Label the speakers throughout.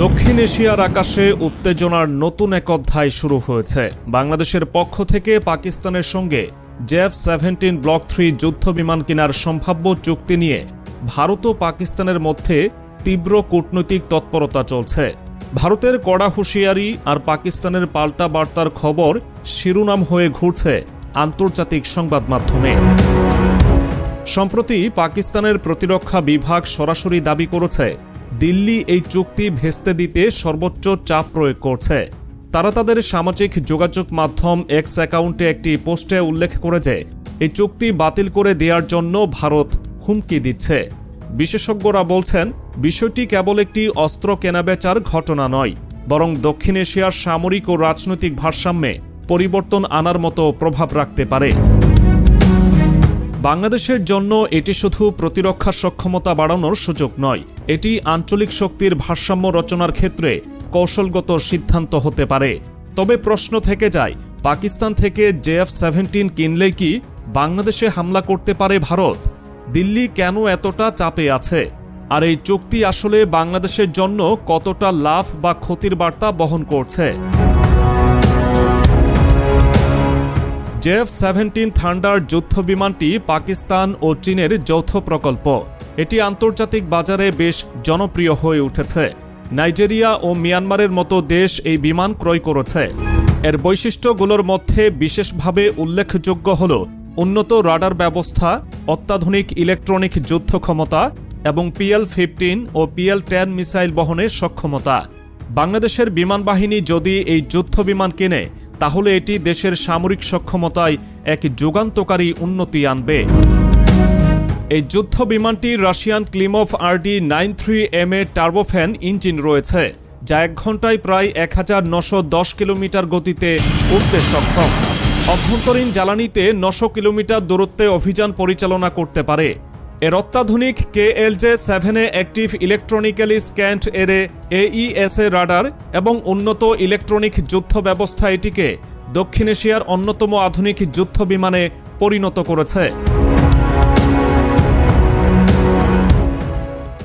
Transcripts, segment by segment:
Speaker 1: দক্ষিণ এশিয়ার আকাশে উত্তেজনার নতুন এক অধ্যায় শুরু হয়েছে। বাংলাদেশের পক্ষ থেকে পাকিস্তানের সঙ্গে JF-17 ব্লক 3 যুদ্ধ বিমান কেনার সম্ভাব্য চুক্তি নিয়ে ভারত ও পাকিস্তানের মধ্যে তীব্র কূটনৈতিক তৎপরতা চলছে। ভারতের কড়া হুঁশিয়ারি আর পাকিস্তানের পাল্টা বার্তার খবর শিরোনাম হয়ে ঘুরছে আন্তর্জাতিক সংবাদ মাধ্যমে। সম্প্রতি পাকিস্তানের প্রতিরক্ষা বিভাগ সরাসরি দাবি করেছে দিল্লি এই চুক্তি ভেস্তে দিতে সর্বোচ্চ চাপ প্রয়োগ করছে। তারা তাদের সামাজিক যোগাযোগ মাধ্যম এক্স অ্যাকাউন্টে একটি পোস্টে উল্লেখ করে যে এই চুক্তি বাতিল করে দেওয়ার জন্য ভারত হুমকি দিচ্ছে। বিশেষজ্ঞরা বলছেন বিষয়টি কেবল একটি অস্ত্র কেনাবেচার ঘটনা নয়, বরং দক্ষিণ এশিয়ার সামরিক ও রাজনৈতিক ভারসাম্যে পরিবর্তন আনার মতো প্রভাব রাখতে পারে। বাংলাদেশের জন্য এটি শুধু প্রতিরক্ষা সক্ষমতা বাড়ানোর সুযোগ নয়, এটি আঞ্চলিক শক্তির ভারসাম্য রচনার ক্ষেত্রে কৌশলগত সিদ্ধান্ত হতে পারে। তবে প্রশ্ন থেকে যায়, পাকিস্তান থেকে JF-17 কিনলেই কি বাংলাদেশে হামলা করতে পারে ভারত? দিল্লি কেন এতটা চাপে আছে? আর এই চুক্তি আসলে বাংলাদেশের জন্য কতটা লাভ বা ক্ষতির বার্তা বহন করছে? JF-17 থান্ডার যুদ্ধ বিমানটি পাকিস্তান ও চীনের যৌথ প্রকল্প। এটি আন্তর্জাতিক বাজারে বেশ জনপ্রিয় হয়ে উঠেছে। নাইজেরিয়া ও মিয়ানমারের মতো দেশ এই বিমান ক্রয় করেছে। এর বৈশিষ্ট্যগুলোর মধ্যে বিশেষভাবে উল্লেখযোগ্য হল উন্নত রাডার ব্যবস্থা, অত্যাধুনিক ইলেকট্রনিক যুদ্ধ ক্ষমতা এবং PL-15 ও PL-10 মিসাইল বহনের সক্ষমতা। বাংলাদেশের বিমান বাহিনী যদি এই যুদ্ধ বিমান কেনে, তাহলে এটি দেশের সামরিক সক্ষমতায় এক যুগান্তকারী উন্নতি আনবে। এই যুদ্ধ বিমানটির রাশিয়ান ক্লিমভ RD-93M টার্বোফ্যান ইঞ্জিন রয়েছে, যা 1 ঘন্টায় প্রায় 1910 কিলোমিটার গতিতে উড়তে সক্ষম। অভ্যন্তরীণ জ্বালানিতে 900 কিলোমিটার দূরত্বে অভিযান পরিচালনা করতে পারে। এর অত্যাধুনিক KLJ-7A অ্যাক্টিভ ইলেকট্রনিক্যালি স্ক্যান্ড এরে AESA রাডার এবং উন্নত ইলেকট্রনিক যুদ্ধ ব্যবস্থা এটিকে দক্ষিণ এশিয়ার অন্যতম আধুনিক যুদ্ধ বিমানে পরিণত করেছে।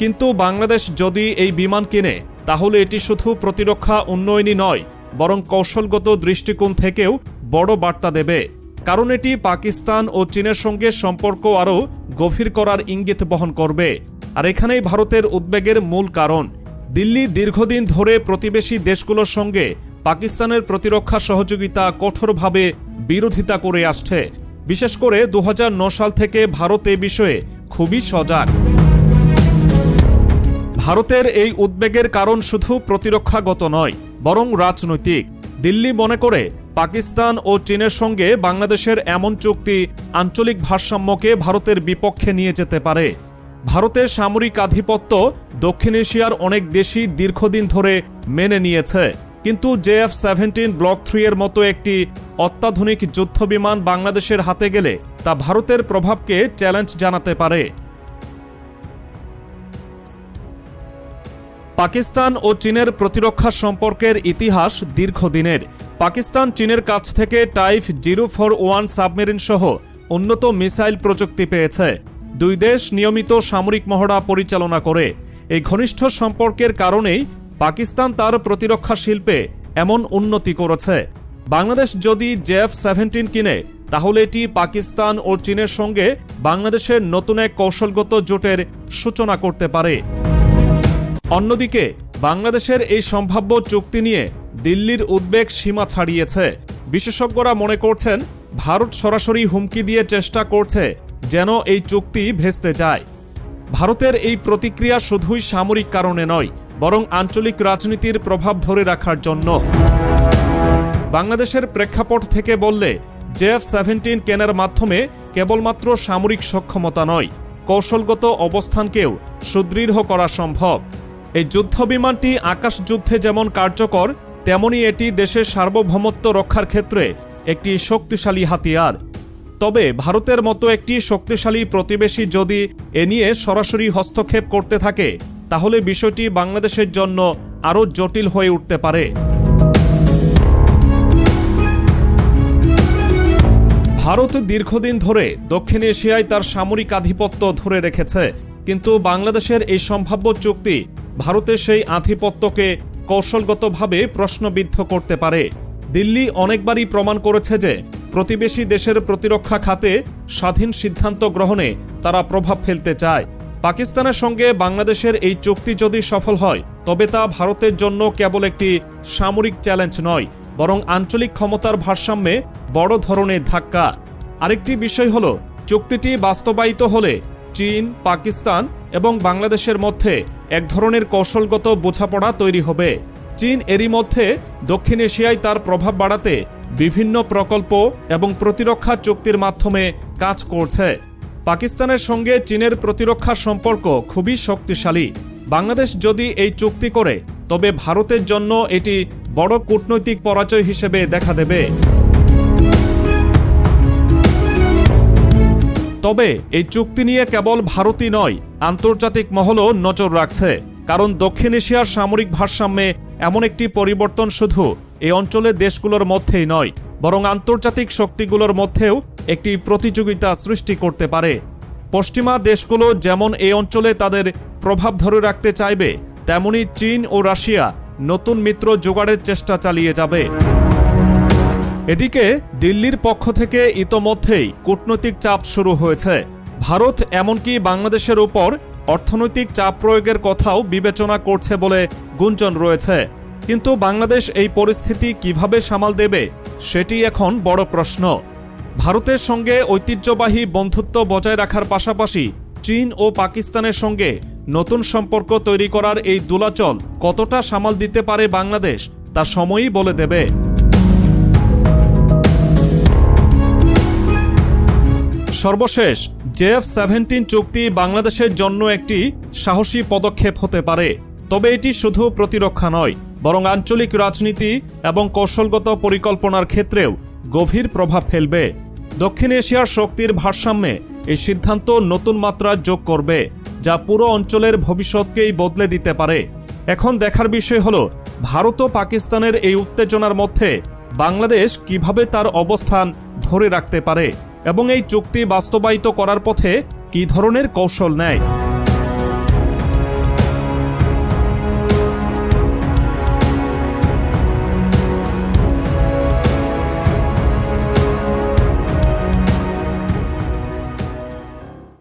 Speaker 1: কিন্তু বাংলাদেশ যদি এই বিমান কেনে, তাহলে এটি শুধু প্রতিরক্ষা উন্নয়নই নয়, বরং কৌশলগত দৃষ্টিকোণ থেকেও বড় বার্তা দেবে। কারণ এটি পাকিস্তান ও চীনের সঙ্গে সম্পর্ক আরও গভীর করার ইঙ্গিত বহন করবে। আর এখানেই ভারতের উদ্বেগের মূল কারণ। দিল্লি দীর্ঘদিন ধরে প্রতিবেশী দেশগুলোর সঙ্গে পাকিস্তানের প্রতিরক্ষা সহযোগিতা কঠোরভাবে বিরোধিতা করে আসছে। বিশেষ করে 2009 সাল থেকে ভারত এ বিষয়ে খুবই সজাগ। ভারতের এই উদ্বেগের কারণ শুধু প্রতিরক্ষাগত নয়, বরং রাজনৈতিক। দিল্লি মনে করে পাকিস্তান ও চীনের সঙ্গে বাংলাদেশের এমন চুক্তি আঞ্চলিক ভারসাম্যকে ভারতের বিপক্ষে নিয়ে যেতে পারে। ভারতের সামরিক আধিপত্য দক্ষিণ এশিয়ার অনেক দেশই দীর্ঘদিন ধরে মেনে নিয়েছে, কিন্তু JF-17 ব্লক 3 এর মতো একটি অত্যাধুনিক যুদ্ধ বিমান বাংলাদেশের হাতে গেলে তা ভারতের প্রভাবকে চ্যালেঞ্জ জানাতে পারে। পাকিস্তান ও চীনের প্রতিরক্ষা সম্পর্কের ইতিহাস দীর্ঘদিনের। পাকিস্তান চীনের কাছ থেকে টাইপ 041 সাবমেরিন সহ উন্নত মিসাইল প্রযুক্তি পেয়েছে। দুই দেশ নিয়মিত সামরিক মহড়া পরিচালনা করে। এই ঘনিষ্ঠ সম্পর্কের কারণেই পাকিস্তান তার প্রতিরক্ষা শিল্পে এমন উন্নতি করেছে। বাংলাদেশ যদি JF-17 কিনে, তাহলে এটি পাকিস্তান ও চীনের সঙ্গে বাংলাদেশের নতুন এক কৌশলগত জোটের সূচনা করতে পারে। অন্যদিকে বাংলাদেশের এই সম্ভাব্য চুক্তি নিয়ে দিল্লির উদ্বেগ সীমা ছাড়িয়েছে। বিশেষজ্ঞরা মনে করছেন ভারত সরাসরি হুমকি দিয়ে চেষ্টা করছে যেন এই চুক্তি ভেস্তে যায়। ভারতের এই প্রতিক্রিয়া শুধুই সামরিক কারণে নয়, বরং আঞ্চলিক রাজনীতির প্রভাব ধরে রাখার জন্য। বাংলাদেশের প্রেক্ষাপট থেকে বললে JF-17 কেনার মাধ্যমে কেবলমাত্র সামরিক সক্ষমতা নয়, কৌশলগত অবস্থানকেও সুদৃঢ় করা সম্ভব। এই যুদ্ধ বিমানটি আকাশ যুদ্ধে যেমন কার্যকর, তেমনি এটি দেশের সার্বভৌমত্ব রক্ষার ক্ষেত্রে একটি শক্তিশালী হাতিয়ার। তবে ভারতের মতো একটি শক্তিশালী প্রতিবেশী যদি এ নিয়ে সরাসরি হস্তক্ষেপ করতে থাকে, তাহলে বিষয়টি বাংলাদেশের জন্য আরও জটিল হয়ে উঠতে পারে। ভারত দীর্ঘদিন ধরে দক্ষিণ এশিয়ায় তার সামরিক আধিপত্য ধরে রেখেছে, কিন্তু বাংলাদেশের এই সম্ভাব্য চুক্তি ভারতের সেই আধিপত্যকে কৌশলগতভাবে প্রশ্নবিদ্ধ করতে পারে। দিল্লি অনেকবারই প্রমাণ করেছে যে প্রতিবেশী দেশের প্রতিরক্ষা খাতে স্বাধীন সিদ্ধান্ত গ্রহণে তারা প্রভাব ফেলতে চায়। পাকিস্তানের সঙ্গে বাংলাদেশের এই চুক্তি যদি সফল হয় তবে তা ভারতের জন্য কেবল একটি সামরিক চ্যালেঞ্জ নয়, বরং আঞ্চলিক ক্ষমতার ভারসাম্যে বড় ধরনের ধাক্কা। আরেকটি বিষয় হলো, চুক্তিটি বাস্তবায়িত হলে চীন, পাকিস্তান এবং বাংলাদেশের মধ্যে এক ধরনের কৌশলগত বোঝাপড়া তৈরি হবে। চীন এরই মধ্যে দক্ষিণ এশিয়ায় তার প্রভাব বাড়াতে বিভিন্ন প্রকল্প এবং প্রতিরক্ষা চুক্তির মাধ্যমে কাজ করছে। পাকিস্তানের সঙ্গে চীনের প্রতিরক্ষা সম্পর্ক খুবই শক্তিশালী। বাংলাদেশ যদি এই চুক্তি করে তবে ভারতের জন্য এটি বড় কূটনৈতিক পরাজয় হিসেবে দেখা দেবে। তবে এই চুক্তি নিয়ে কেবল ভারতই নয়, আন্তর্জাতিক মহলও নজর রাখছে। কারণ দক্ষিণ এশিয়ার সামরিক ভারসাম্যে এমন একটি পরিবর্তন শুধু এই অঞ্চলের দেশগুলোর মধ্যেই নয়, বরং আন্তর্জাতিক শক্তিগুলোর মধ্যেও একটি প্রতিযোগিতা সৃষ্টি করতে পারে। পশ্চিমা দেশগুলো যেমন এই অঞ্চলে তাদের প্রভাব ধরে রাখতে চাইবে, তেমনি চীন ও রাশিয়া নতুন মিত্র জোগাড়ের চেষ্টা চালিয়ে যাবে। এদিকে দিল্লির পক্ষ থেকে ইতোমধ্যেই কূটনৈতিক চাপ শুরু হয়েছে। ভারত এমনকি বাংলাদেশের উপর অর্থনৈতিক চাপ প্রয়োগের কথাও বিবেচনা করছে বলে গুঞ্জন রয়েছে। কিন্তু বাংলাদেশ এই পরিস্থিতি কিভাবে সামাল দেবে সেটি এখন বড় প্রশ্ন। ভারতের সঙ্গে ঐতিহ্যবাহী বন্ধুত্ব বজায় রাখার পাশাপাশি চীন ও পাকিস্তানের সঙ্গে নতুন সম্পর্ক তৈরি করার এই দোলাচল কতটা সামাল দিতে পারে বাংলাদেশ তা সময়ই বলে দেবে। সর্বশেষ JF-17 চুক্তি বাংলাদেশের জন্য একটি সাহসী পদক্ষেপ হতে পারে। তবে এটি শুধু প্রতিরক্ষা নয়, বরং আঞ্চলিক রাজনীতি এবং কৌশলগত পরিকল্পনার ক্ষেত্রেও গভীর প্রভাব ফেলবে। দক্ষিণ এশিয়ার শক্তির ভারসাম্যে এই সিদ্ধান্ত নতুন মাত্রা যোগ করবে, যা পুরো অঞ্চলের ভবিষ্যৎকেই বদলে দিতে পারে। এখন দেখার বিষয় হলো, ভারত ও পাকিস্তানের এই উত্তেজনার মধ্যে বাংলাদেশ কিভাবে তার অবস্থান ধরে রাখতে পারে এবং এই চুক্তি বাস্তবায়িত করার পথে কী ধরনের কৌশল নেয়।